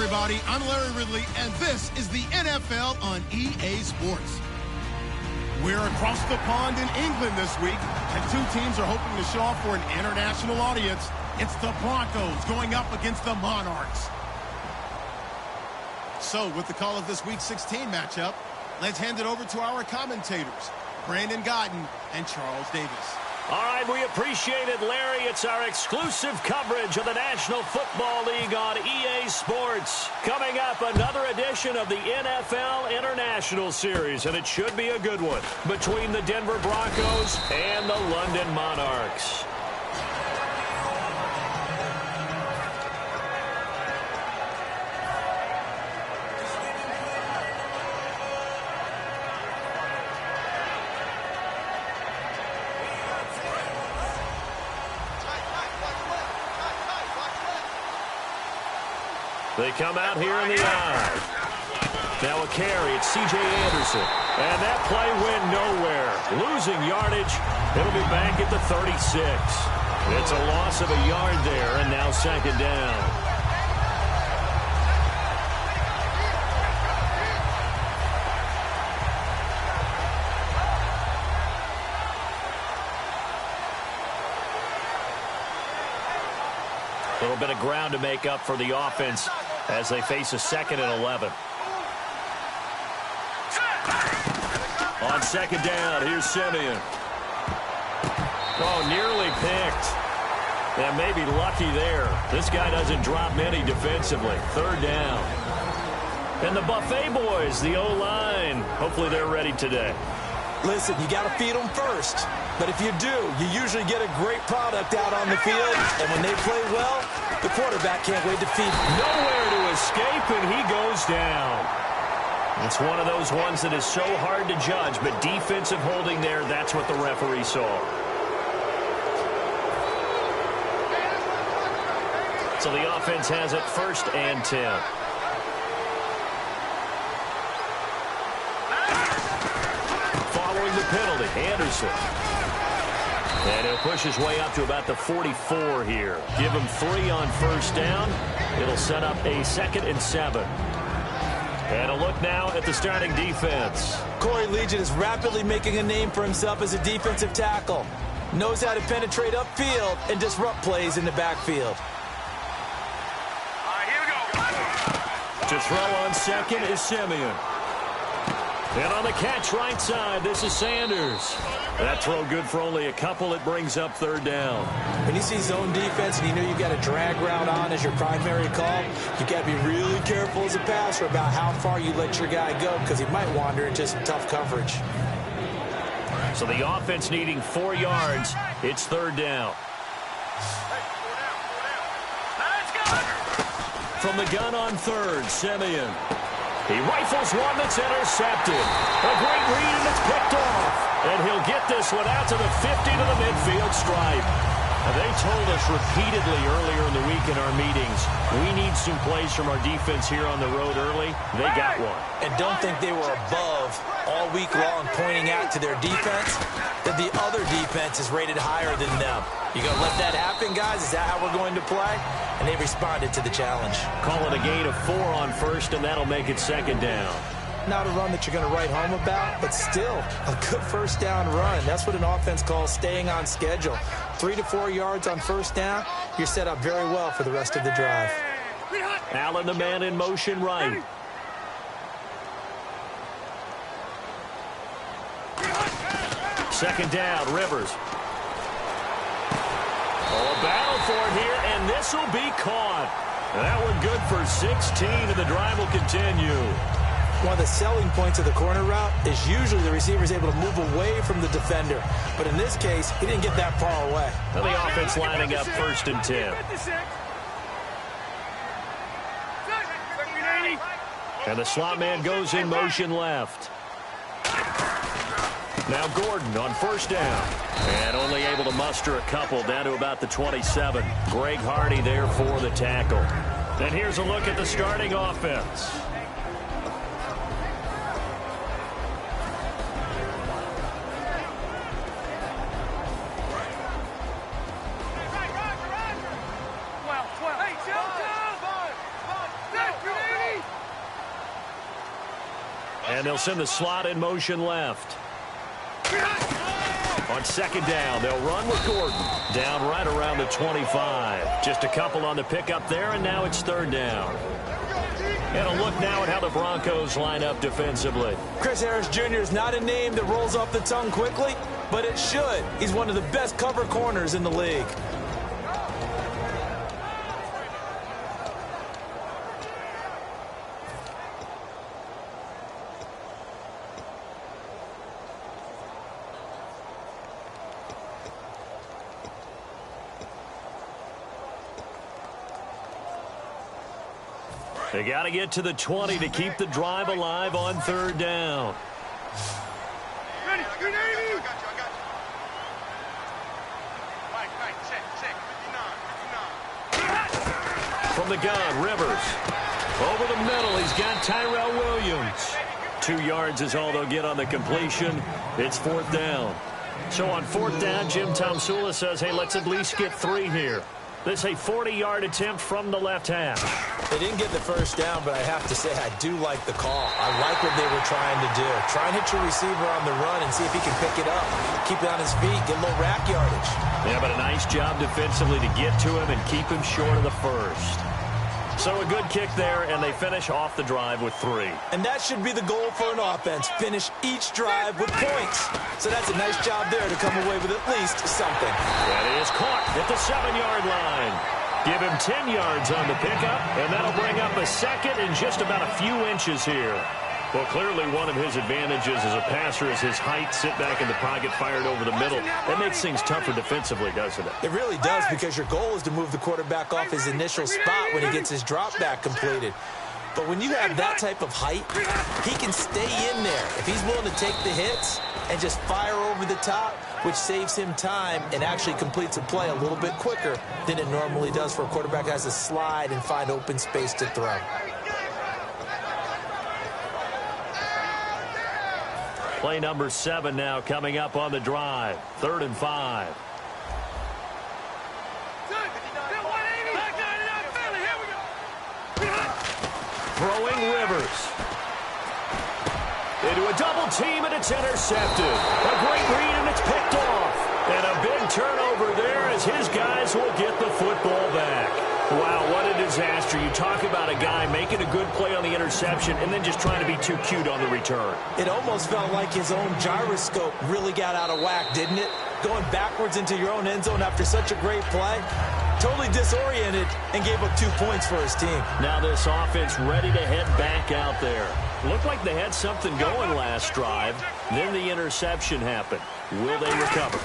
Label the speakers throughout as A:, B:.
A: everybody. I'm Larry Ridley, and this is the NFL on EA Sports. We're across the pond in England this week, and two teams are hoping to show off for an international audience. It's the Broncos going up against the Monarchs. So, with the call of this Week 16 matchup, let's hand it over to our commentators, Brandon Godden and Charles Davis.
B: All right, we appreciate it, Larry. It's our exclusive coverage of the National Football League on EA Sports. Coming up, another edition of the NFL International Series, and it should be a good one, between the Denver Broncos and the London Monarchs. They come out here in the eye. Now a carry. It's C.J. Anderson. And that play went nowhere. Losing yardage. It'll be back at the 36. It's a loss of a yard there, and now second down. A little bit of ground to make up for the offense as they face a 2nd and 11. On second down, here's Simeon. Oh, nearly picked. Yeah, maybe lucky there. This guy doesn't drop many defensively. Third down. And the Buffet boys, the O-line. Hopefully they're ready today.
C: Listen, you got to feed them first. But if you do, you usually get a great product out on the field. And when they play well, the quarterback can't wait to feed them.
B: Nowhere to escape, and he goes down. It's one of those ones that is so hard to judge, but defensive holding there, that's what the referee saw. So the offense has it 1st and 10. Following the penalty, Anderson. And he'll push his way up to about the 44 here. Give him 3 on 1st down. It'll set up a 2nd and 7. And a look now at the starting defense.
C: Corey Legion is rapidly making a name for himself as a defensive tackle. Knows how to penetrate upfield and disrupt plays in the backfield.
D: All right, here we go.
B: To throw on 2nd is Simeon. And on the catch right side, this is Sanders. That throw good for only a couple. It brings up 3rd down.
C: When you see zone defense and you know you've got a drag route on as your primary call, you got to be really careful as a passer about how far you let your guy go because he might wander into some tough coverage.
B: So the offense needing 4 yards. It's 3rd down. From the gun on 3rd, Simeon. He rifles one that's intercepted. A great read, and it's picked off. And he'll get this one out to the 50 to the midfield stripe. They told us repeatedly earlier in the week in our meetings, we need some plays from our defense here on the road early. They got one.
C: And don't think they were above all week long pointing out to their defense that the other defense is rated higher than them. You going to let that happen, guys? Is that how we're going to play? And they responded to the challenge.
B: Call it a gain of 4 on 1st, and that'll make it 2nd down.
C: Not a run that you're going to write home about, but still a good 1st down run. That's what an offense calls staying on schedule. 3 to 4 yards on 1st down, you're set up very well for the rest of the drive.
B: Allen, the man in motion right. Second down, Rivers. Oh, a battle for it here, and this will be caught. That one good for 16, and the drive will continue.
C: One of the selling points of the corner route is usually the receiver is able to move away from the defender. But in this case, he didn't get that far away.
B: And the offense lining up 1st and 10. And the slot man goes in motion left. Now Gordon on 1st down. And only able to muster a couple down to about the 27. Greg Hardy there for the tackle. And here's a look at the starting offense. they'll send the slot in motion left. On second down, they'll run with Gordon. Down right around the 25. Just a couple on the pickup there, and now it's third down. And a look now at how the Broncos line up defensively.
C: Chris Harris Jr. is not a name that rolls off the tongue quickly, but it should. He's one of the best cover corners in the league.
B: They got to get to the 20 to keep the drive alive on third down.
D: Ready, you Navy! I got you. Right, check. 59.
B: From the gun, Rivers. Over the middle, he's got Tyrell Williams. 2 yards is all they'll get on the completion. It's fourth down. So on fourth down, Jim Tomsula says, hey, let's at least get 3 here. This is a 40-yard attempt from the left half.
C: They didn't get the first down, but I have to say I do like the call. I like what they were trying to do. Try and hit your receiver on the run and see if he can pick it up. Keep it on his feet, get a little rack yardage.
B: Yeah, but a nice job defensively to get to him and keep him short of the first. So a good kick there, and they finish off the drive with 3.
C: And that should be the goal for an offense. Finish each drive with points. So that's a nice job there to come away with at least something.
B: That is caught at the 7-yard line. Give him 10 yards on the pickup, and that'll bring up a second in just about a few inches here. Well, clearly one of his advantages as a passer is his height. Sit back in the pocket, fired over the middle. That makes things tougher defensively, doesn't it?
C: It really does, because your goal is to move the quarterback off his initial spot when he gets his drop back completed. But when you have that type of height, he can stay in there. If he's willing to take the hits and just fire over the top, which saves him time and actually completes a play a little bit quicker than it normally does for a quarterback that has to slide and find open space to throw.
B: Play number 7 now coming up on the drive. 3rd and 5. Throwing Rivers. Into a double team, and it's intercepted. A great read, and it's picked off. And a big turnover there as his guys will get the football back. Wow, what a disaster. You talk about a guy making a good play on the interception and then just trying to be too cute on the return.
C: It almost felt like his own gyroscope really got out of whack, didn't it? Going backwards into your own end zone after such a great play. Totally disoriented and gave up 2 points for his team.
B: Now this offense ready to head back out there. Looked like they had something going last drive. Then the interception happened. Will they recover?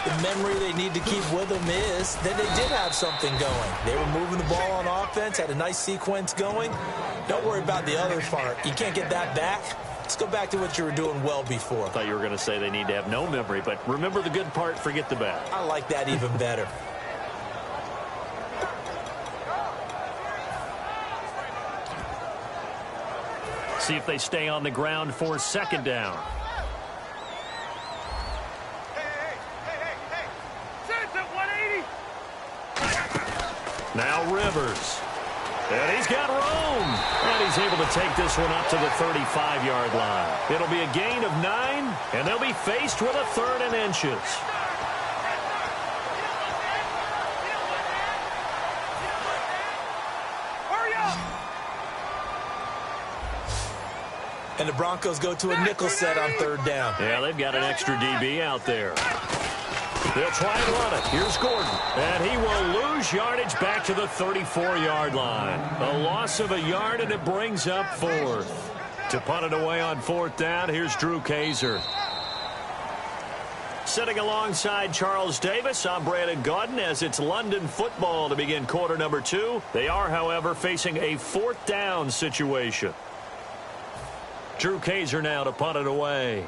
C: The memory they need to keep with them is that they did have something going. They were moving the ball on offense, had a nice sequence going. Don't worry about the other part. You can't get that back. Let's go back to what you were doing well before.
B: I thought you were going to say they need to have no memory, but remember the good part, forget the bad.
C: I like that even better.
B: See if they stay on the ground for 2nd down. Now Rivers. And he's got room. And he's able to take this one up to the 35-yard line. It'll be a gain of 9, and they'll be faced with a 3rd and inches.
D: Hurry up!
C: And the Broncos go to a nickel set on 3rd down.
B: Yeah, they've got an extra DB out there. They'll try and run it. Here's Gordon. And he will lose yardage back to the 34-yard line. A loss of a yard, and it brings up 4th. To punt it away on 4th down, here's Drew Kaiser. Sitting alongside Charles Davis, I'm Brandon Gaudin as it's London football to begin quarter number 2. They are, however, facing a 4th down situation. Drew Kaiser now to punt it away.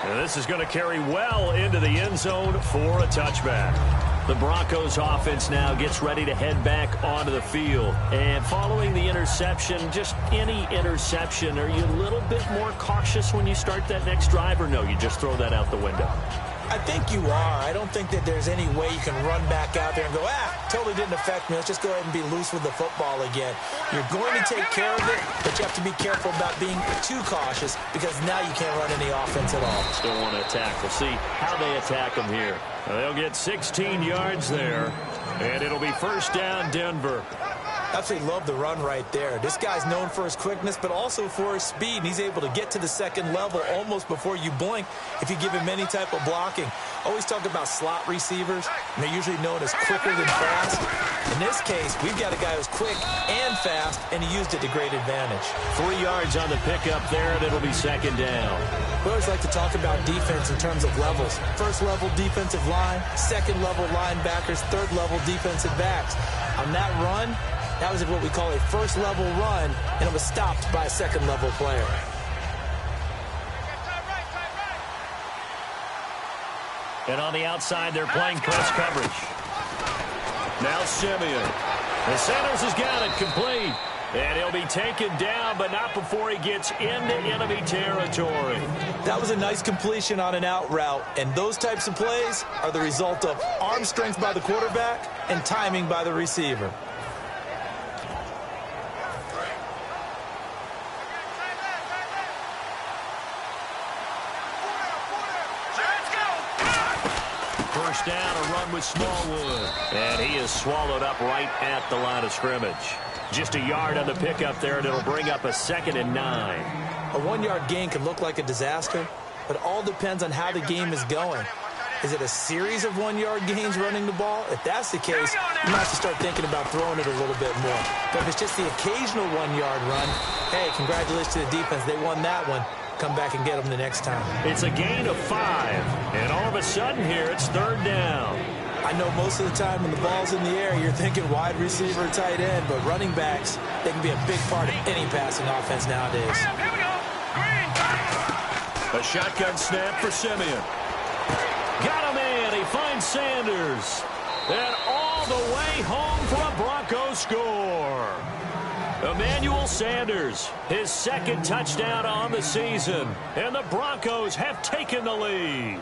B: And this is going to carry well into the end zone for a touchback. The Broncos offense now gets ready to head back onto the field. And following the interception, just any interception, are you a little bit more cautious when you start that next drive, or no, you just throw that out the window?
C: I think you are. I don't think that there's any way you can run back out there and go, totally didn't affect me. Let's just go ahead and be loose with the football again. You're going to take care of it, but you have to be careful about being too cautious because now you can't run any offense at all.
B: Still want to attack. We'll see how they attack them here. They'll get 16 yards there, and it'll be first down Denver.
C: Absolutely love the run right there. This guy's known for his quickness, but also for his speed. And he's able to get to the second level almost before you blink if you give him any type of blocking. Always talk about slot receivers, and they're usually known as quicker than fast. In this case, we've got a guy who's quick and fast, and he used it to great advantage.
B: 3 yards on the pickup there, and it'll be second down.
C: We always like to talk about defense in terms of levels. First level defensive line, second level linebackers, third level defensive backs. On that run, that was what we call a first-level run, and it was stopped by a second-level player.
B: And on the outside, they're playing press coverage. Now Simeon. And Sanders has got it complete. And he'll be taken down, but not before he gets into enemy territory.
C: That was a nice completion on an out route, and those types of plays are the result of arm strength by the quarterback and timing by the receiver.
B: First down, a run with Smallwood. And he is swallowed up right at the line of scrimmage. Just a yard on the pickup there, and it'll bring up a 2nd and 9.
C: A 1-yard gain can look like a disaster, but it all depends on how the game is going. Is it a series of 1-yard gains running the ball? If that's the case, you might have to start thinking about throwing it a little bit more. But if it's just the occasional 1-yard run, hey, congratulations to the defense. They won that one. Come back and get them the next time.
B: It's a gain of 5, and all of a sudden here, it's third down.
C: I know most of the time when the ball's in the air, you're thinking wide receiver or tight end, but running backs, they can be a big part of any passing offense nowadays.
B: A shotgun snap for Simeon. Got him in. He finds Sanders. And all the way home for a Broncos score. Emmanuel Sanders, his 2nd touchdown on the season. And the Broncos have taken the lead.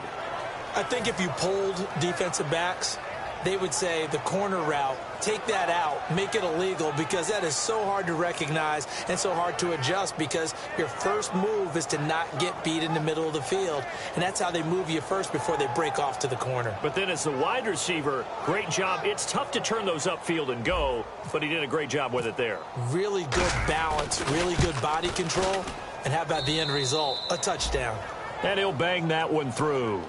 C: I think if you polled defensive backs, they would say the corner route, take that out, make it illegal, because that is so hard to recognize and so hard to adjust because your first move is to not get beat in the middle of the field. And that's how they move you first before they break off to the corner.
B: But then as the wide receiver, great job. It's tough to turn those upfield and go, but he did a great job with it there.
C: Really good balance, really good body control. And how about the end result? A touchdown.
B: And he'll bang that one through.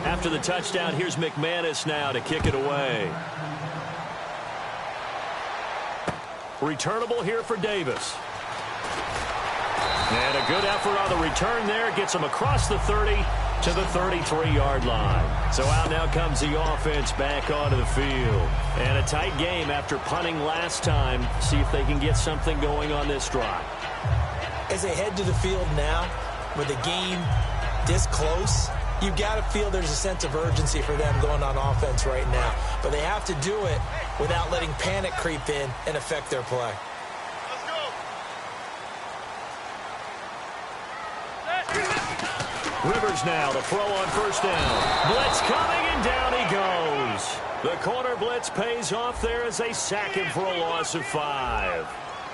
B: After the touchdown, here's McManus now to kick it away. Returnable here for Davis. And a good effort on the return there. Gets him across the 30 to the 33-yard line. So out now comes the offense back onto the field. And a tight game after punting last time. See if they can get something going on this drive.
C: As they head to the field now, with the game this close, you've got to feel there's a sense of urgency for them going on offense right now. But they have to do it without letting panic creep in and affect their play.
D: Let's go.
B: Rivers now to throw on first down. Blitz coming, and down he goes. The corner blitz pays off there as they sack him for a loss of 5.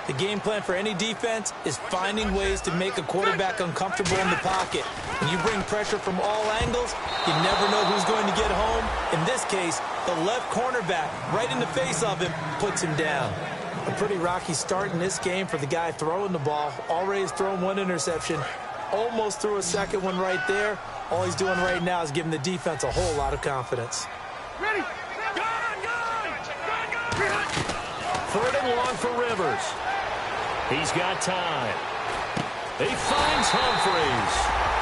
C: The game plan for any defense is finding ways to make a quarterback uncomfortable in the pocket. When you bring pressure from all angles, you never know who's going to get home. In this case, the left cornerback, right in the face of him, puts him down. A pretty rocky start in this game for the guy throwing the ball. Already has thrown 1 interception. Almost threw a second one right there. All he's doing right now is giving the defense a whole lot of confidence.
D: Ready.
B: Third and long for Rivers. He's got time. He finds Humphries.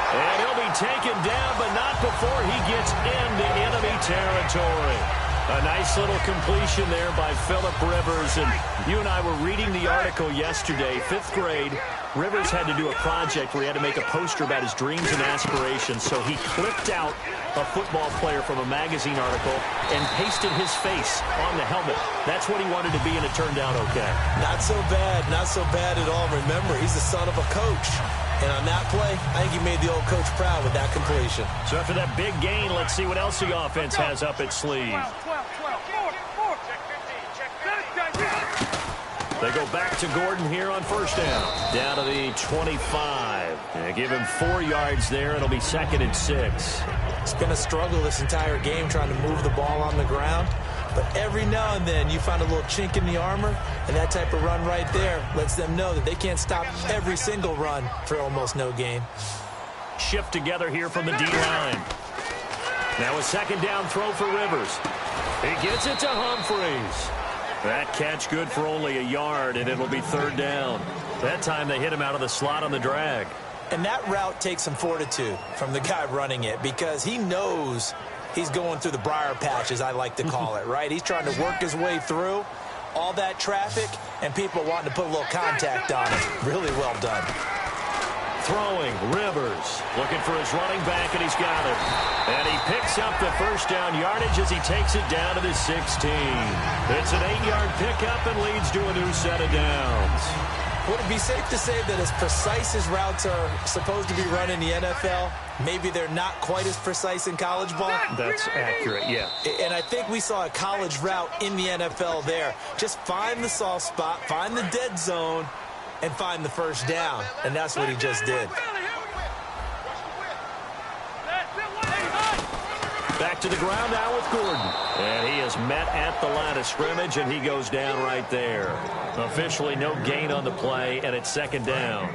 B: And he'll be taken down, but not before he gets into enemy territory. A nice little completion there by Phillip Rivers. And you and I were reading the article yesterday, 5th grade. Rivers had to do a project where he had to make a poster about his dreams and aspirations. So he clipped out a football player from a magazine article and pasted his face on the helmet. That's what he wanted to be, and it turned out okay.
C: Not so bad. Not so bad at all. Remember, he's the son of a coach. And on that play, I think he made the old coach proud with that completion.
B: So after that big gain, let's see what else the offense has up its sleeve. They go back to Gordon here on first down. Down to the 25. They give him 4 yards there. It'll be 2nd and 6.
C: It's been a struggle this entire game trying to move the ball on the ground. But every now and then you find a little chink in the armor, and that type of run right there lets them know that they can't stop every single run for almost no gain.
B: Shift together here from the D-line. Now a 2nd down throw for Rivers. He gets it to Humphries. That catch good for only a yard, and it'll be 3rd down. That time they hit him out of the slot on the drag.
C: And that route takes some fortitude from the guy running it, because he knows he's going through the briar patch, as I like to call it, right? He's trying to work his way through all that traffic and people wanting to put a little contact on it. Really well done.
B: Throwing, Rivers, looking for his running back, and he's got it. And he picks up the first down yardage as he takes it down to the 16. It's an 8-yard pickup and leads to a new set of downs.
C: Would it be safe to say that as precise as routes are supposed to be run in the NFL, maybe they're not quite as precise in college ball?
B: That's accurate, yeah.
C: And I think we saw a college route in the NFL there. Just find the soft spot, find the dead zone, and find the first down. And that's what he just did.
B: Back to the ground now with Gordon. And he is met at the line of scrimmage, and he goes down right there. Officially no gain on the play, and it's 2nd down.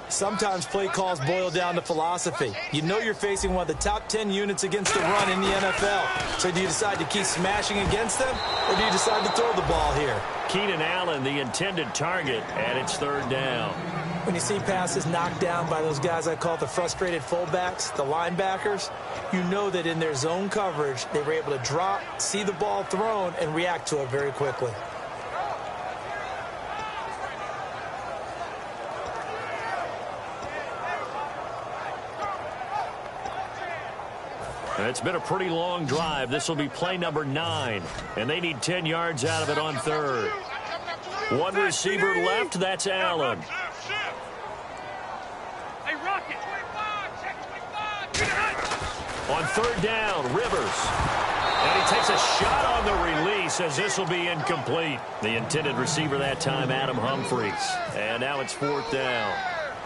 C: Sometimes play calls boil down to philosophy. You know you're facing one of the top 10 units against the run in the NFL. So do you decide to keep smashing against them, or do you decide to throw the ball here?
B: Keenan Allen, the intended target, and it's 3rd down.
C: When you see passes knocked down by those guys I call the frustrated fullbacks, the linebackers, you know that in their zone coverage, they were able to drop, see the ball thrown, and react to it very quickly.
B: It's been a pretty long drive. This will be play number 9, and they need 10 yards out of it on 3rd. One receiver left, that's Allen. On 3rd down, Rivers. And he takes a shot on the release as this will be incomplete. The intended receiver that time, Adam Humphries. And now it's 4th down.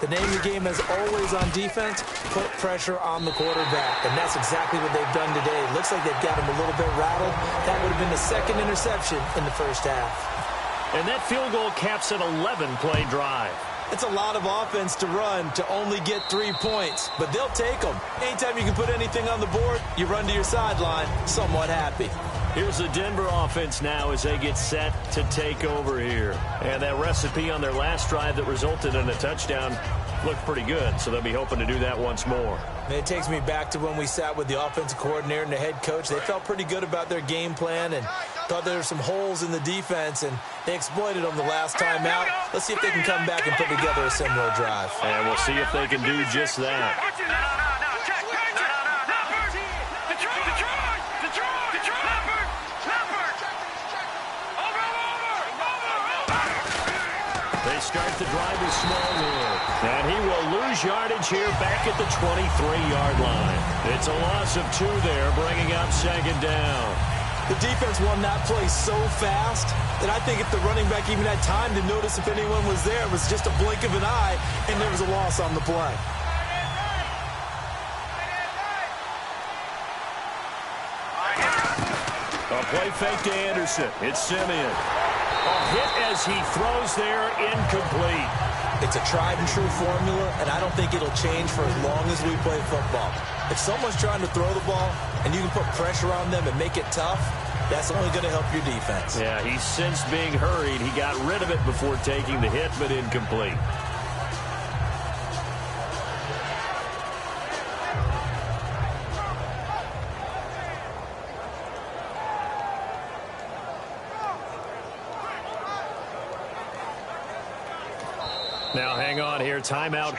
C: The name of the game is always on defense, put pressure on the quarterback. And that's exactly what they've done today. Looks like they've got him a little bit rattled. That would have been the 2nd interception in the first half.
B: And that field goal caps an 11-play drive.
C: It's a lot of offense to run to only get 3 points, but they'll take them. Anytime you can put anything on the board, you run to your sideline somewhat happy.
B: Here's the Denver offense now as they get set to take over here. And that recipe on their last drive that resulted in a touchdown looked pretty good, so they'll be hoping to do that once more.
C: And it takes me back to when we sat with the offensive coordinator and the head coach. They felt pretty good about their game plan and thought there were some holes in the defense, and they exploited them the last time out. Let's see if they can come back and put together a similar drive.
B: And we'll see if they can do just that. They start the drive with Smallwood. And he will lose yardage here back at the 23-yard line. It's a loss of 2 there, bringing up 2nd down.
C: The defense won that play so fast that I think if the running back even had time to notice if anyone was there, it was just a blink of an eye, and there was a loss on the play.
B: A play fake to Anderson. It's Simeon. A hit as he throws there, incomplete.
C: It's a tried-and-true formula, and I don't think it'll change for as long as we play football. If someone's trying to throw the ball and you can put pressure on them and make it tough, That's only going to help your defense.
B: Yeah, he sensed being hurried. He got rid of it before taking the hit, but incomplete. Now hang on here. Timeout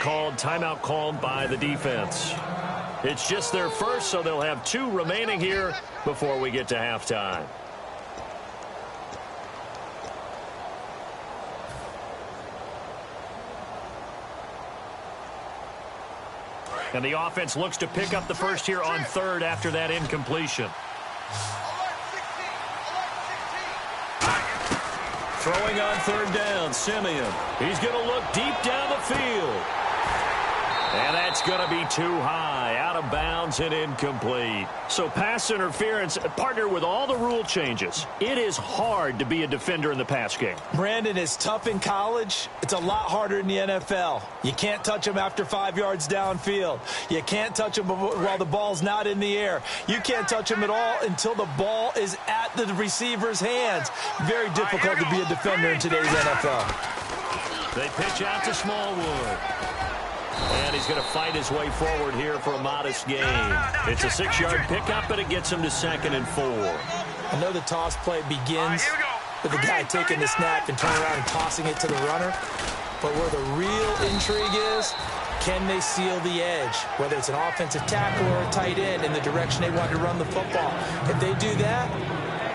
B: called by the defense. It's just their first, so they'll have 2 remaining here before we get to halftime. And the offense looks to pick up the first here on 3rd after that incompletion. Throwing on 3rd down, Simeon. He's going to look deep down the field. And that's going to be too high, out of bounds and incomplete. So pass interference, partner with all the rule changes. It is hard to be a defender in the pass game.
C: Brandon, is tough in college. It's a lot harder in the NFL. You can't touch him after 5 yards downfield. You can't touch him while the ball's not in the air. You can't touch him at all until the ball is at the receiver's hands. Very difficult to be a defender in today's NFL.
B: They pitch out to Smallwood. And he's going to fight his way forward here for a modest gain. It's a 6-yard pickup, but it gets him to 2nd and 4.
C: I know the toss play begins with the guy taking the snap and turning around and tossing it to the runner. But where the real intrigue is, can they seal the edge? Whether it's an offensive tackle or a tight end in the direction they want to run the football. If they do that,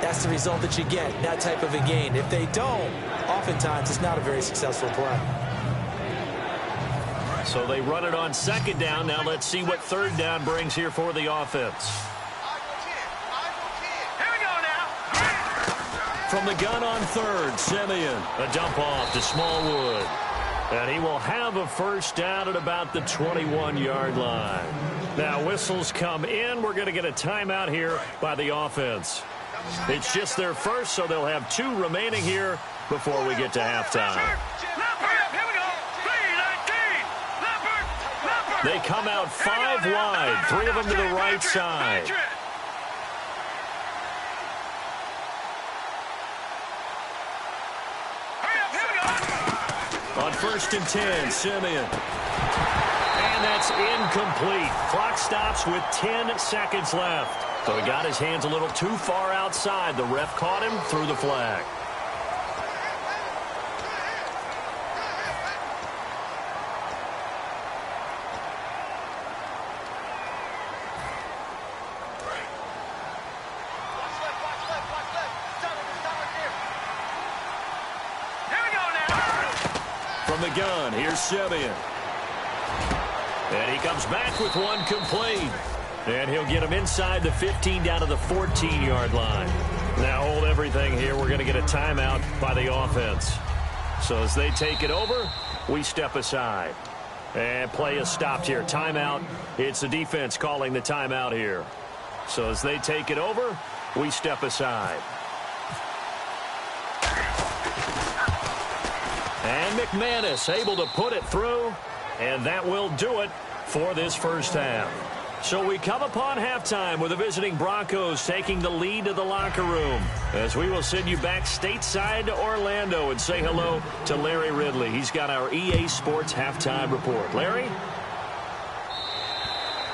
C: that's the result that you get, that type of a gain. If they don't, oftentimes it's not a very successful play.
B: So they run it on 2nd down. Now let's see what 3rd down brings here for the offense.
D: Here we go now.
B: From the gun on 3rd, Simeon. A dump off to Smallwood. And he will have a first down at about the 21-yard line. Now whistles come in. We're going to get a timeout here by the offense. It's just their first, so they'll have 2 remaining here before we get to halftime. They come out 5 wide, 3 of them to the right side. On 1st and 10, Simeon. And that's incomplete. Clock stops with 10 seconds left. So he got his hands a little too far outside. The ref caught him, threw the flag. From the gun, here's Simeon. And he comes back with 1 complete. And he'll get him inside the 15 down to the 14-yard line. Now hold everything here. We're going to get a timeout by the offense. So as they take it over, we step aside. And play is stopped here. Timeout. It's the defense calling the timeout here. So as they take it over, we step aside. And McManus able to put it through, and that will do it for this first half. So we come upon halftime with the visiting Broncos taking the lead to the locker room, as we will send you back stateside to Orlando and say hello to Larry Ridley. He's got our EA Sports halftime report. Larry?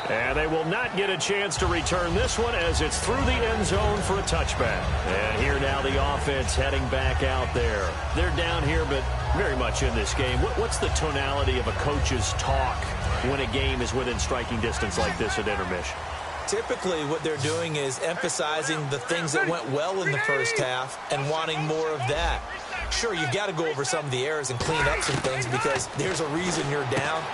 B: And they will not get a chance to return this one as it's through the end zone for a touchback. And here now the offense heading back out there. They're down here, but very much in this game. What's the tonality of a coach's talk when a game is within striking distance like this at intermission?
C: Typically what they're doing is emphasizing the things that went well in the first half and wanting more of that. Sure, you've got to go over some of the errors and clean up some things because there's a reason you're down.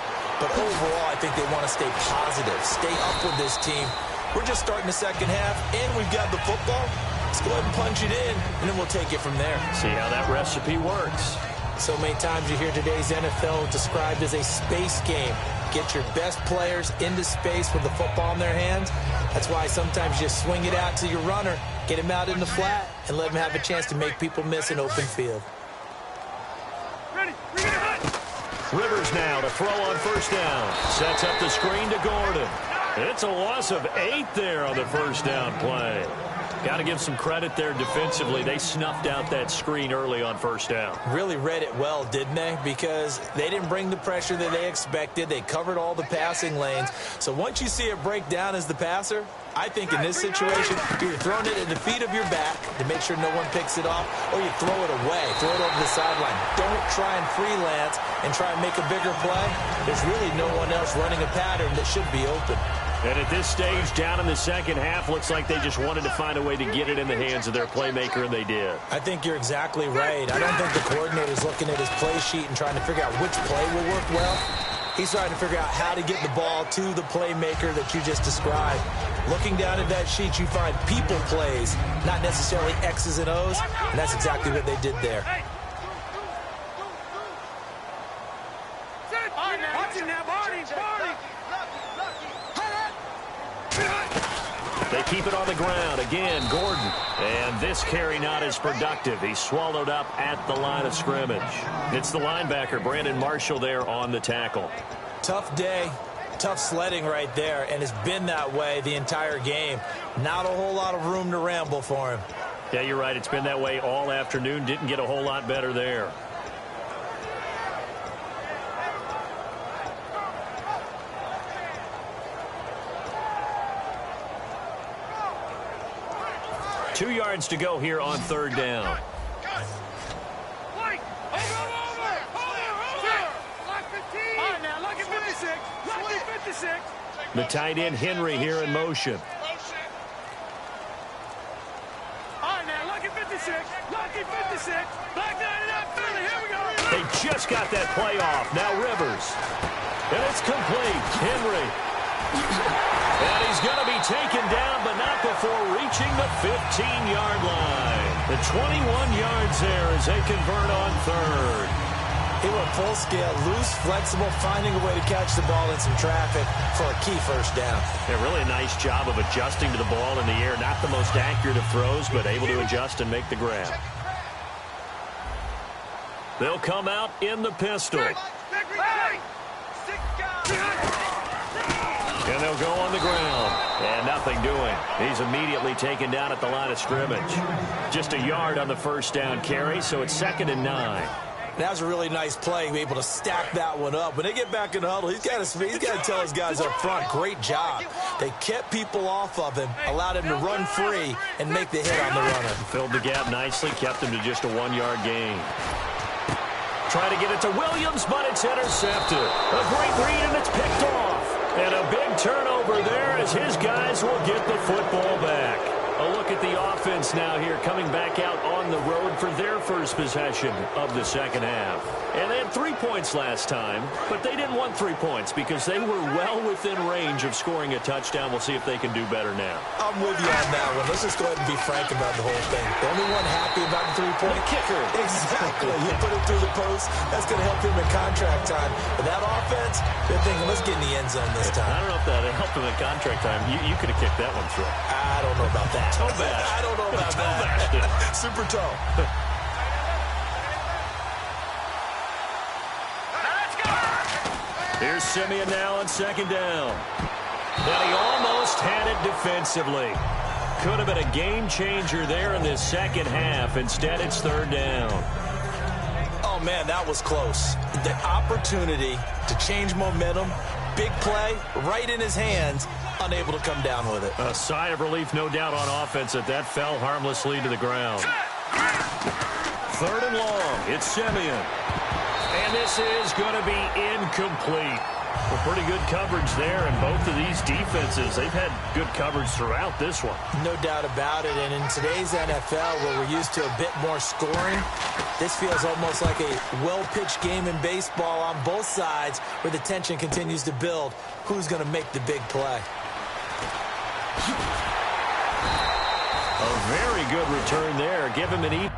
C: But overall, I think they want to stay positive, stay up with this team. We're just starting the second half, and we've got the football. Let's go ahead and punch it in, and then we'll take it from there.
B: See how that recipe works.
C: So many times you hear today's NFL described as a space game. Get your best players into space with the football in their hands. That's why sometimes you swing it out to your runner, get him out in the flat, and let him have a chance to make people miss an open field.
B: Rivers now to throw on first down. Sets up the screen to Gordon. It's a loss of 8 there on the first down play. Got to give some credit there defensively. They snuffed out that screen early on first down.
C: Really read it well, didn't they? Because they didn't bring the pressure that they expected. They covered all the passing lanes. So once you see it break down as the passer, I think in this situation, you're throwing it at the feet of your back to make sure no one picks it off, or you throw it away, throw it over the sideline. Don't try and freelance and try and make a bigger play. There's really no one else running a pattern that should be open.
B: And at this stage, down in the second half, looks like they just wanted to find a way to get it in the hands of their playmaker, and they did.
C: I think you're exactly right. I don't think the coordinator's looking at his play sheet and trying to figure out which play will work well. He's trying to figure out how to get the ball to the playmaker that you just described. Looking down at that sheet, you find people plays, not necessarily X's and O's, and that's exactly what they did there.
B: They keep it on the ground. Again, Gordon. And this carry not as productive. He's swallowed up at the line of scrimmage. It's the linebacker, Brandon Marshall, there on the tackle.
C: Tough day, tough sledding right there, and it's been that way the entire game. Not a whole lot of room to ramble for him.
B: Yeah, you're right. It's been that way all afternoon. Didn't get a whole lot better there. Two yards to go here on third down. The tight end Henry here in motion. They just got that play off. Now Rivers. And it's complete. Henry. And he's going to be taken down, but not before reaching the 15-yard line. The 21 yards there as they convert on third.
C: He went full scale, loose, flexible, finding a way to catch the ball in some traffic for a key first down.
B: Yeah, really a nice job of adjusting to the ball in the air. Not the most accurate of throws, but able to adjust and make the grab. They'll come out in the pistol. And they'll go on the ground. And nothing doing. He's immediately taken down at the line of scrimmage. Just a yard on the first down carry, so it's 2nd and 9.
C: That was a really nice play, be able to stack that one up. When they get back in the huddle, he's got to tell his guys up front, great job. They kept people off of him, allowed him to run free, and make the hit on the runner.
B: Filled the gap nicely, kept him to just a 1-yard gain. Trying to get it to Williams, but it's intercepted. A great read, and it's picked off. And a big turnover there as his guys will get the football back. A look at the offense now here, coming back out on the road for their first possession of the second half. And they had 3 points last time, but they didn't want 3 points because they were well within range of scoring a touchdown. We'll see if they can do better now.
C: I'm with you on that one. Let's just go ahead and be frank about the whole thing. The only one happy about the 3-point
B: kicker.
C: Exactly. You put it through the post, that's going to help him in contract time. But that offense, they're thinking, let's get in the end zone this time.
B: I don't know if that helped him in contract time. You could have kicked that one through.
C: I don't know about that.
B: Toe bash.
C: I don't know about
B: that.
C: Super toe.
B: Here's Simeon now on 2nd down. And he almost had it defensively. Could have been a game changer there in this second half. Instead, it's 3rd down.
C: Oh, man, that was close. The opportunity to change momentum, big play, right in his hands, unable to come down with it.
B: A sigh of relief, no doubt, on offense that fell harmlessly to the ground. 3rd and long. It's Simeon. And this is going to be incomplete. Well, pretty good coverage there, and both of these defenses, they've had good coverage throughout this one.
C: No doubt about it, and in today's NFL, where we're used to a bit more scoring, this feels almost like a well-pitched game in baseball on both sides, where the tension continues to build. Who's going to make the big play?
B: A very good return there. Give him an E.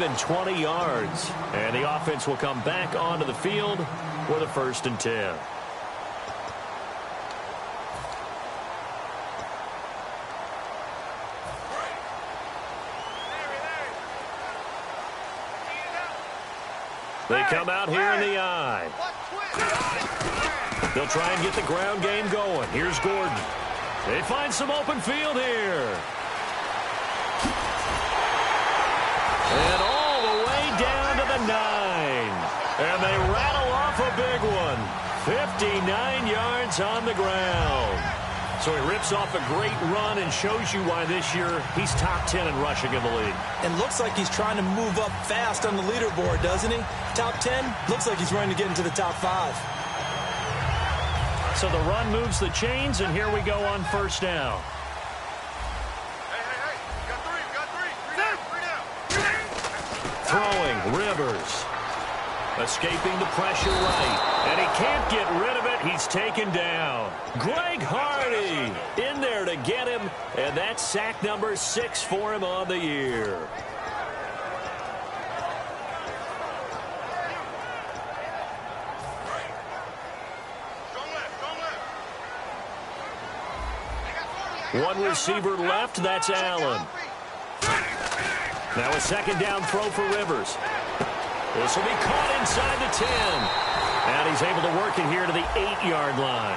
B: and 20 yards. And the offense will come back onto the field with a 1st and 10. They come out here in the eye. They'll try and get the ground game going. Here's Gordon. They find some open field here. And all the way down to the 9. And they rattle off a big one. 59 yards on the ground. So he rips off a great run and shows you why this year he's top 10 in rushing in the league.
C: And looks like he's trying to move up fast on the leaderboard, doesn't he? Top 10, looks like he's running to get into the top 5.
B: So the run moves the chains, and here we go on 1st down.
D: Hey, you got three.
B: Throwing, Rivers. Escaping the pressure right. And he can't get rid of it. He's taken down. Greg Hardy in there to get him. And that's sack number 6 for him on the year. One receiver left. That's Allen. Now a 2nd down throw for Rivers. This will be caught inside the 10. And he's able to work it here to the 8-yard line.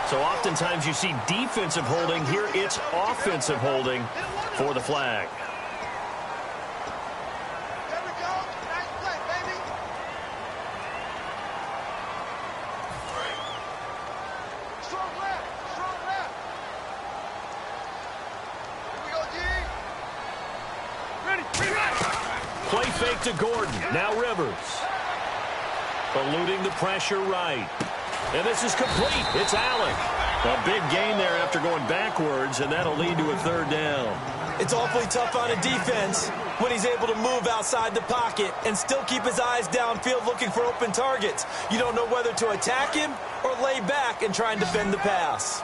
B: So oftentimes you see defensive holding. Here it's offensive holding for the flag.
D: There we go. Nice play, baby. Strong left. Here we go, G. Ready.
B: Play fake to Gordon. Now Rivers. Eluding the pressure right. And this is complete. It's Allen. A big gain there after going backwards, and that'll lead to a 3rd down.
C: It's awfully tough on a defense when he's able to move outside the pocket and still keep his eyes downfield looking for open targets. You don't know whether to attack him or lay back and try and defend the pass.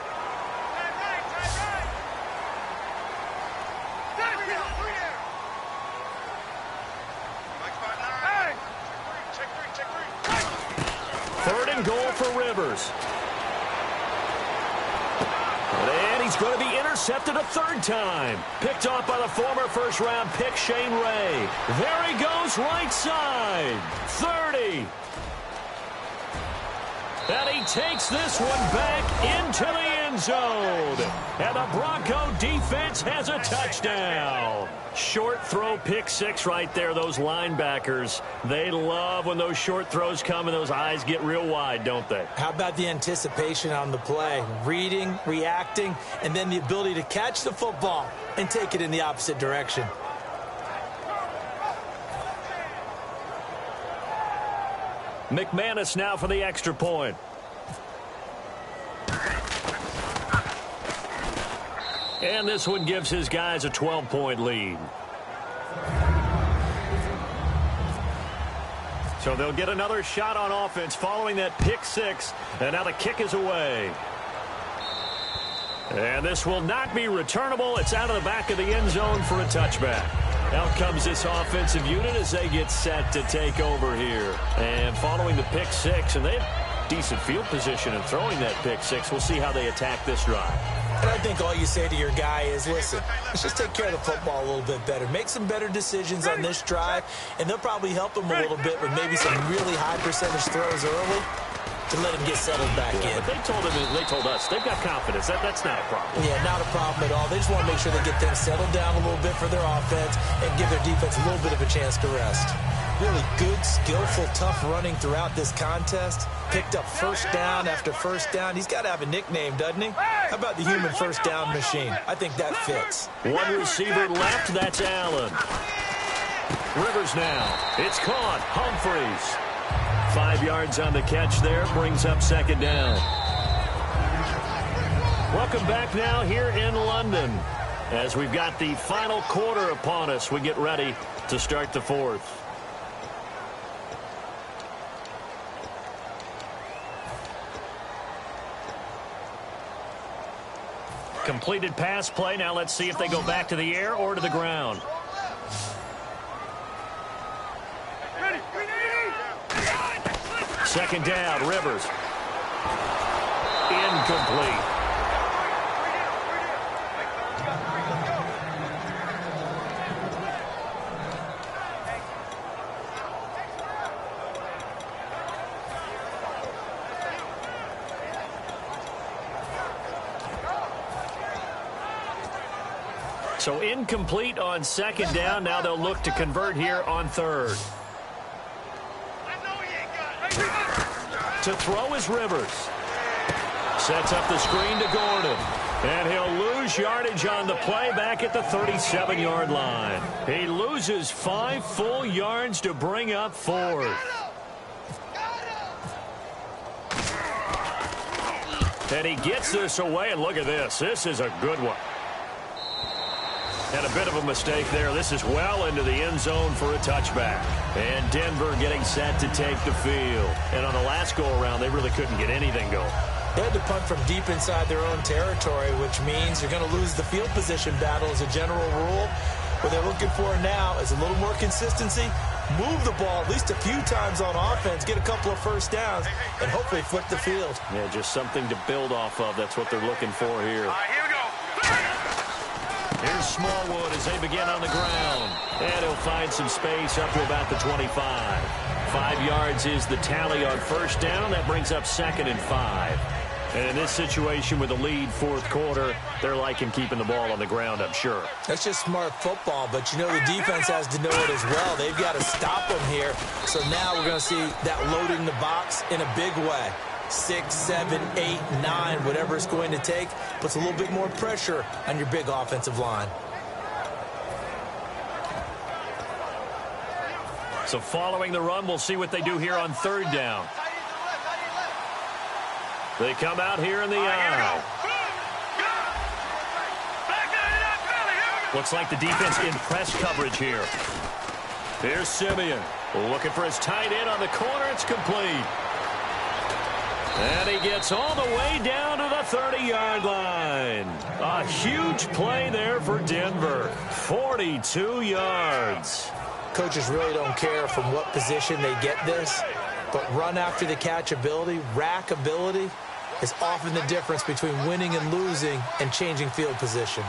B: Third and goal for Rivers. And he's going to be intercepted a 3rd time. Picked off by the former 1st-round pick, Shane Ray. There he goes, right side. 30. And he takes this one back into the end zone. And the Bronco defense has a touchdown. Short throw, pick 6 right there. Those linebackers, they love when those short throws come and those eyes get real wide, don't they?
C: How about the anticipation on the play? Reading, reacting, and then the ability to catch the football and take it in the opposite direction.
B: McManus now for the extra point. And this one gives his guys a 12-point lead. So they'll get another shot on offense following that pick 6. And now the kick is away. And this will not be returnable. It's out of the back of the end zone for a touchback. Out comes this offensive unit as they get set to take over here. And following the pick 6, and they have decent field position in throwing that pick 6. We'll see how they attack this drive.
C: And I think all you say to your guy is, listen, let's just take care of the football a little bit better. Make some better decisions on this drive, and they'll probably help him a little bit with maybe some really high percentage throws early to let him get settled back in.
B: But they told us they've got confidence. That's not a problem.
C: Yeah, not a problem at all. They just want to make sure they get things settled down a little bit for their offense and give their defense a little bit of a chance to rest. Really good, skillful, tough running throughout this contest. Picked up 1st down after 1st down. He's got to have a nickname, doesn't he? How about the human 1st down machine? I think that fits.
B: One receiver left. That's Allen. Rivers now. It's caught. Humphreys. 5 yards on the catch there. Brings up 2nd down. Welcome back now here in London. As we've got the final quarter upon us, we get ready to start the 4th. Completed pass play. Now let's see if they go back to the air or to the ground. Second down, Rivers. Incomplete. So incomplete on second down. Now they'll look to convert here on third. To throw is Rivers. Sets up the screen to Gordon. And he'll lose yardage on the play back at the 37-yard line. He loses 5 full yards to bring up fourth. And he gets this away, and look at this. This is a good one. And a bit of a mistake there. This is well into the end zone for a touchback. And Denver getting set to take the field. And on the last go-around, they really couldn't get anything going.
C: They had to punt from deep inside their own territory, which means you're going to lose the field position battle as a general rule. What they're looking for now is a little more consistency, move the ball at least a few times on offense, get a couple of first downs, and hopefully flip the field.
B: Yeah, just something to build off of. That's what they're looking for here.
D: All right, here we go.
B: Here's Smallwood as they begin on the ground. And he'll find some space up to about the 25. 5 yards is the tally on first down. That brings up 2nd and 5. And in this situation with a lead fourth quarter, they're liking keeping the ball on the ground, I'm sure.
C: That's just smart football, but you know the defense has to know it as well. They've got to stop them here. So now we're going to see that loading the box in a big way. 6, 7, 8, 9, whatever it's going to take, puts a little bit more pressure on your big offensive line.
B: So following the run, we'll see what they do here on third down. They come out here in the eye. Looks like the defense in press coverage here. Here's Simeon. Looking for his tight end on the corner. It's complete. And he gets all the way down to the 30-yard line. A huge play there for Denver. 42 yards.
C: Coaches really don't care from what position they get this, but run after the catch ability, rack ability, is often the difference between winning and losing and changing field position.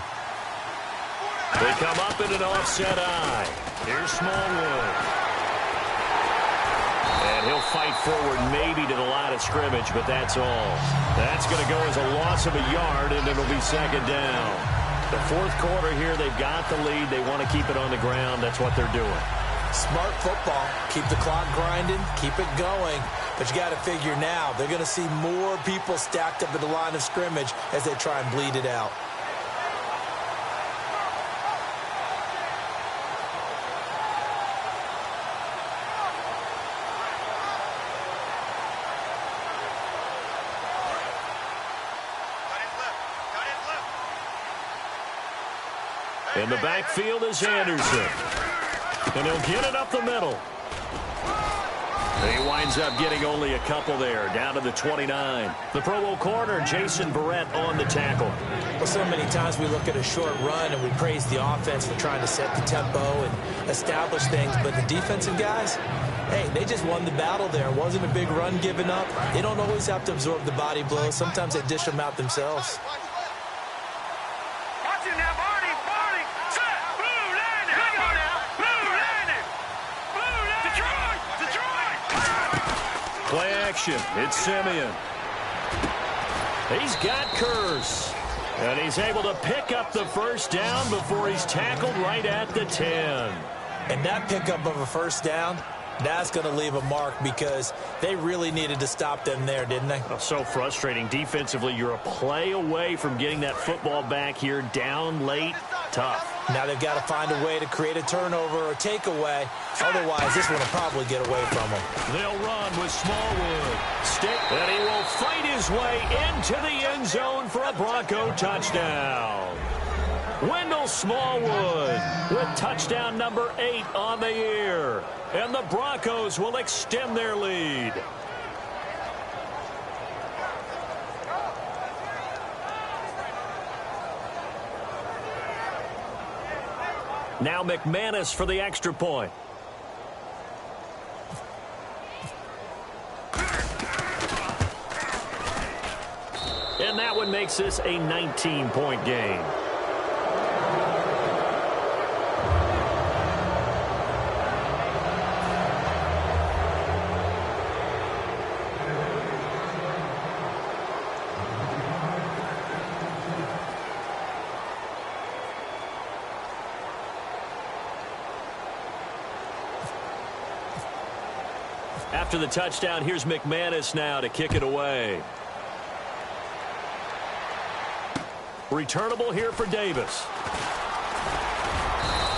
B: They come up in an offset eye. Here's Smallwood. And he'll fight forward maybe to the line of scrimmage, but that's all. That's going to go as a loss of a yard, and it'll be second down. The fourth quarter here, they've got the lead. They want to keep it on the ground. That's what they're doing.
C: Smart football. Keep the clock grinding. Keep it going. But you got to figure now, they're going to see more people stacked up at the line of scrimmage as they try and bleed it out.
B: In the backfield is Anderson. And he'll get it up the middle. He winds up getting only a couple there, down to the 29. The Pro Bowl corner, Jason Verrett, on the tackle.
C: Well, so many times we look at a short run and we praise the offense for trying to set the tempo and establish things. But the defensive guys, hey, they just won the battle there. It wasn't a big run given up. They don't always have to absorb the body blows. Sometimes they dish them out themselves.
B: Play action. It's Simeon. He's got Curse. And he's able to pick up the first down before he's tackled right at the 10.
C: And that pickup of a first down, that's going to leave a mark because they really needed to stop them there, didn't they?
B: Oh, so frustrating. Defensively, you're a play away from getting that football back here down late. Tough.
C: Now they've got to find a way to create a turnover or takeaway. Otherwise, this one will probably get away from them.
B: They'll run with Smallwood. And he will fight his way into the end zone for a Bronco touchdown. Wendell Smallwood with touchdown number 8 on the year. And the Broncos will extend their lead. Now McManus for the extra point. And that one makes this a 19-point game. After the touchdown, here's McManus now to kick it away. Returnable here for Davis.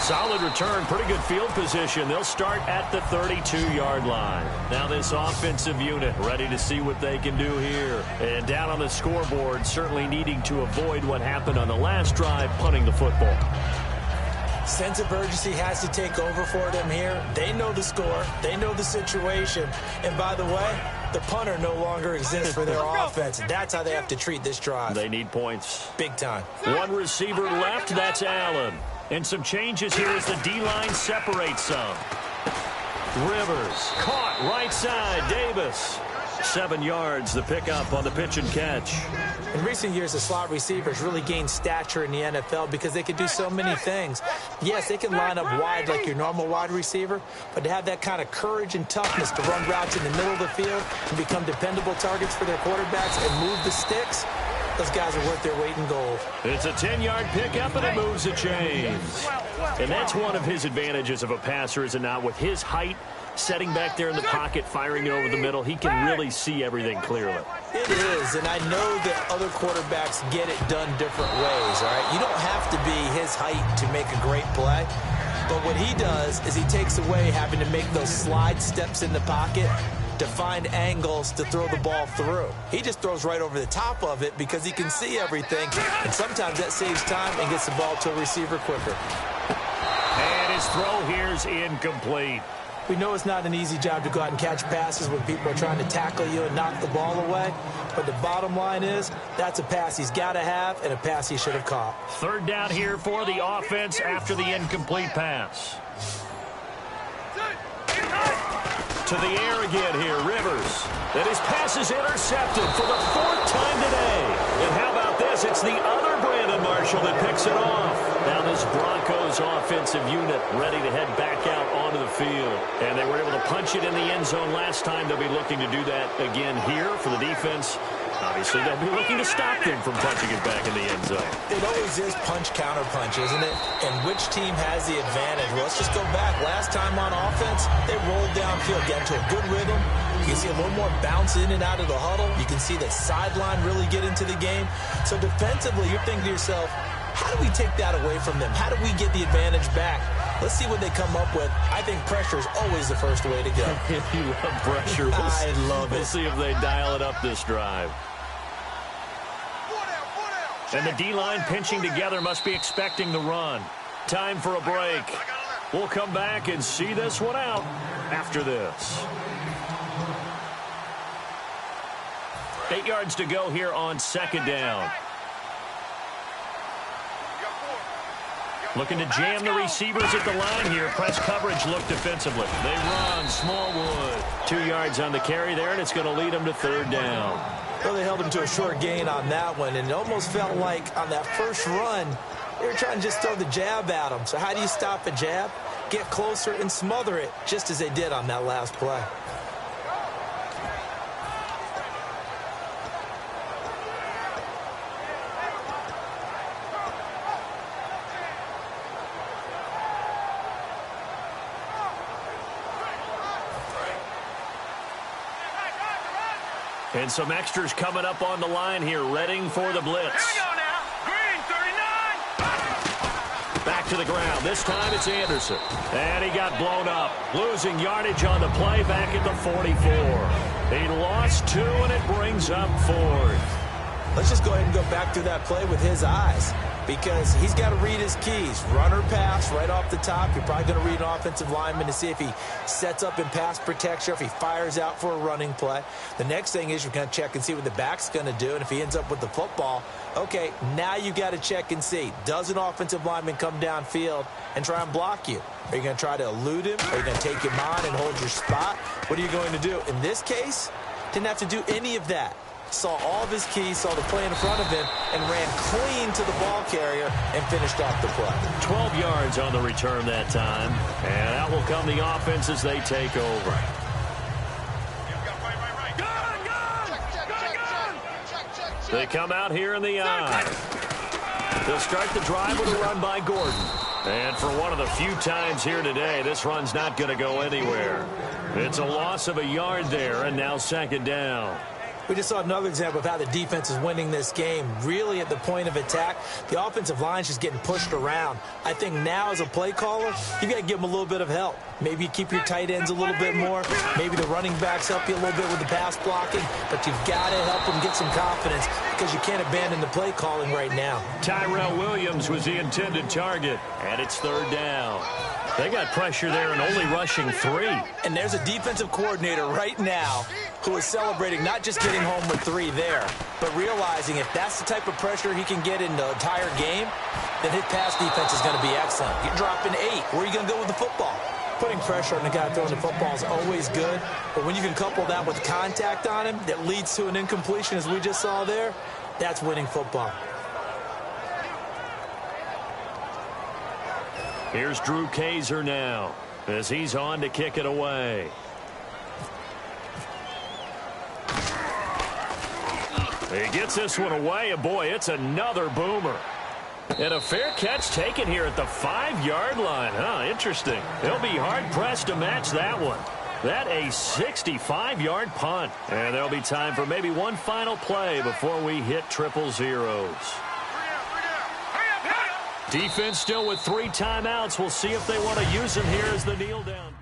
B: Solid return, pretty good field position. They'll start at the 32-yard line. Now this offensive unit ready to see what they can do here. And down on the scoreboard, certainly needing to avoid what happened on the last drive, punting the football.
C: Sense of urgency has to take over for them here. They know the score. They know the situation. And by the way, the punter no longer exists for their offense. That's how they have to treat this drive.
B: They need points.
C: Big time.
B: One receiver left. That's Allen. And some changes here as the D-line separates some. Rivers caught right side. Davis. 7 yards, the pickup on the pitch and catch.
C: In recent years, the slot receivers really gained stature in the NFL because they can do so many things. Yes, they can line up wide like your normal wide receiver, but to have that kind of courage and toughness to run routes in the middle of the field and become dependable targets for their quarterbacks and move the sticks, those guys are worth their weight in gold.
B: It's a 10-yard pickup, and it moves the chains. And that's one of his advantages of a passer, is it not? With his height, setting back there in the pocket, firing it over the middle, he can really see everything clearly.
C: It is, and I know that other quarterbacks get it done different ways, all right? You don't have to be his height to make a great play, but what he does is he takes away having to make those slide steps in the pocket to find angles to throw the ball through. He just throws right over the top of it because he can see everything, and sometimes that saves time and gets the ball to a receiver quicker.
B: And his throw here's incomplete.
C: We know it's not an easy job to go out and catch passes when people are trying to tackle you and knock the ball away. But the bottom line is, that's a pass he's got to have and a pass he should have caught.
B: Third down here for the offense after the incomplete pass. To the air again here, Rivers. And his pass is intercepted for the 4th time today. And how about this? It's the other Brandon Marshall that picks it off. Now this Broncos offensive unit ready to head back out onto the field. And they were able to punch it in the end zone last time. They'll be looking to do that again here for the defense. Obviously, they'll be looking to stop them from punching it back in the end zone.
C: It always is punch-counter-punch, isn't it? And which team has the advantage? Well, let's just go back. Last time on offense, they rolled downfield, got into a good rhythm. You can see a little more bounce in and out of the huddle. You can see the sideline really get into the game. So defensively, you're thinking to yourself, how do we take that away from them? How do we get the advantage back? Let's see what they come up with. I think pressure is always the first way to go.
B: You love pressure.
C: I love it.
B: We'll see if they dial it up this drive. And the D-line pinching together, must be expecting the run. Time for a break. We'll come back and see this one out after this. 8 yards to go here on second down. Looking to jam the receivers at the line here. Press coverage look defensively. They run. Smallwood. 2 yards on the carry there, and it's going to lead them to third down.
C: Well, they held him to a short gain on that one, and it almost felt like on that first run, they were trying to just throw the jab at him. So how do you stop a jab? Get closer and smother it, just as they did on that last play.
B: And some extras coming up on the line here, readying for the blitz.
D: Here we go now. Green, 39.
B: Back to the ground. This time it's Anderson. And he got blown up. Losing yardage on the play back at the 44. He lost 2, and it brings up 4th.
C: Let's just go ahead and go back through that play with his eyes, because he's got to read his keys. Run or pass right off the top. You're probably going to read an offensive lineman to see if he sets up in pass protection, if he fires out for a running play. The next thing is you're going to check and see what the back's going to do, and if he ends up with the football, okay, now you got to check and see. Does an offensive lineman come downfield and try and block you? Are you going to try to elude him? Are you going to take him on and hold your spot? What are you going to do? In this case, didn't have to do any of that. saw all of his keys, saw the play in front of him, and ran clean to the ball carrier and finished off the play.
B: 12 yards on the return that time. And out will come the offense as they take over. They come out here in the eye. They'll start the drive with a run by Gordon. And for one of the few times here today, this run's not going to go anywhere. It's a loss of a yard there, and now second down.
C: We just saw another example of how the defense is winning this game. Really at the point of attack, the offensive line's just getting pushed around. I think now as a play caller, you got to give them a little bit of help. Maybe you keep your tight ends a little bit more. Maybe the running backs help you a little bit with the pass blocking. But you've got to help them get some confidence because you can't abandon the play calling right now.
B: Tyrell Williams was the intended target, and it's third down. They got pressure there and only rushing 3.
C: And there's a defensive coordinator right now who is celebrating not just getting home with 3 there, but realizing if that's the type of pressure he can get in the entire game, then his pass defense is going to be excellent. You're dropping 8. Where are you going to go with the football? Putting pressure on the guy throwing the football is always good, but when you can couple that with contact on him that leads to an incompletion as we just saw there, that's winning football.
B: Here's Drew Kaiser now as he's on to kick it away. He gets this one away, and boy, it's another boomer. And a fair catch taken here at the 5-yard line. Interesting. They'll be hard-pressed to match that one. That a 65-yard punt. And there'll be time for maybe one final play before we hit triple zeros. Defense still with 3 timeouts. We'll see if they want to use them here as the kneel down.